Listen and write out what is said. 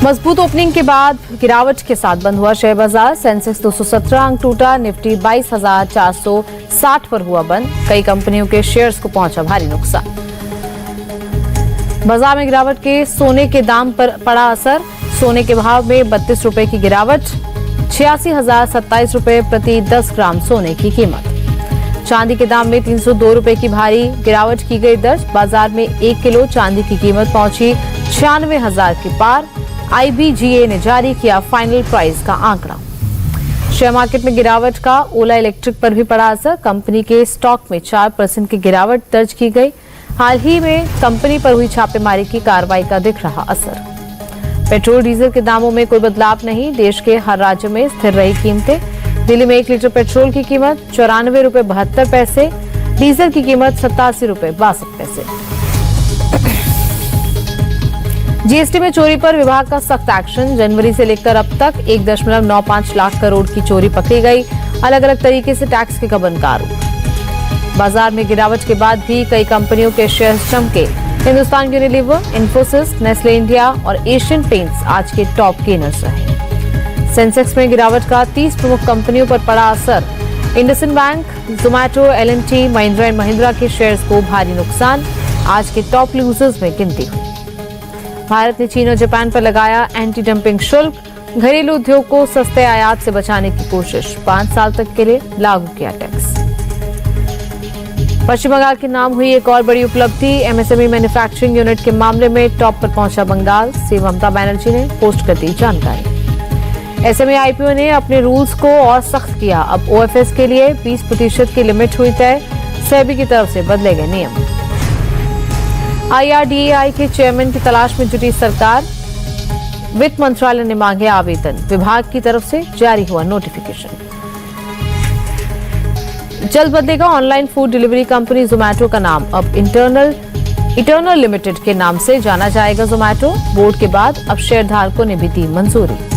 मजबूत ओपनिंग के बाद गिरावट के साथ बंद हुआ शेयर बाजार। सेंसेक्स 217 अंक टूटा, निफ्टी 22,460 पर हुआ बंद। कई कंपनियों के शेयर्स को पहुंचा भारी नुकसान। बाजार में गिरावट के सोने के दाम पर पड़ा असर। सोने के भाव में 32 रुपए की गिरावट, 86,027 रुपए प्रति 10 ग्राम सोने की कीमत। चांदी के दाम में 302 रुपए की भारी गिरावट की गई दर्ज। बाजार में 1 किलो चांदी की कीमत पहुंची 96,000 के पार। IBGA ने जारी किया फाइनल प्राइस का आंकड़ा। शेयर मार्केट में गिरावट का ओला इलेक्ट्रिक पर भी पड़ा असर। कंपनी के स्टॉक में 4% की गिरावट दर्ज की गई। हाल ही में कंपनी पर हुई छापेमारी की कार्रवाई का दिख रहा असर। पेट्रोल डीजल के दामों में कोई बदलाव नहीं। देश के हर राज्य में स्थिर रही कीमतें। दिल्ली में 1 लीटर पेट्रोल की कीमत 94 रुपए 72 पैसे, डीजल की कीमत 87 रुपए 62 पैसे। जीएसटी में चोरी पर विभाग का सख्त एक्शन। जनवरी से लेकर अब तक 1.95 लाख करोड़ की चोरी पकड़ी गई। अलग अलग तरीके से टैक्स के गबन का आरोप। बाजार में गिरावट के बाद भी कई कंपनियों के शेयर्स चमके। Hindustan Unilever, Infosys, Nestle India और एशियन पेंट्स आज के टॉप गेनर्स रहे। सेंसेक्स में गिरावट का 30 प्रमुख कंपनियों पर पड़ा असर। IndusInd bank, Zomato, L&T, Mahindra and Mahindra के शेयर्स को भारी नुकसान। आज के टॉप लूजर्स में गिनती हुई। भारत ने चीन और जापान पर लगाया एंटी डंपिंग शुल्क। घरेलू उद्योग को सस्ते आयात से बचाने की कोशिश। 5 साल तक के लिए लागू किया टैक्स। पश्चिम बंगाल के नाम हुई एक और बड़ी उपलब्धि। MSME मैन्युफैक्चरिंग यूनिट के मामले में टॉप पर पहुंचा बंगाल। सीएम ममता बनर्जी ने पोस्ट कर दी जानकारी। SME IPO ने अपने रूल्स को और सख्त किया। अब OFS के लिए 20% की लिमिट हुई तय। सेबी की तरफ से बदले गए नियम। IRDAI के चेयरमैन की तलाश में जुटी सरकार। वित्त मंत्रालय ने मांगे आवेदन। विभाग की तरफ से जारी हुआ नोटिफिकेशन। जल्द बदलेगा online food delivery company Zomato का नाम। अब इटर्नल लिमिटेड के नाम से जाना जाएगा जोमैटो। बोर्ड के बाद अब शेयरधारकों ने भी दी मंजूरी।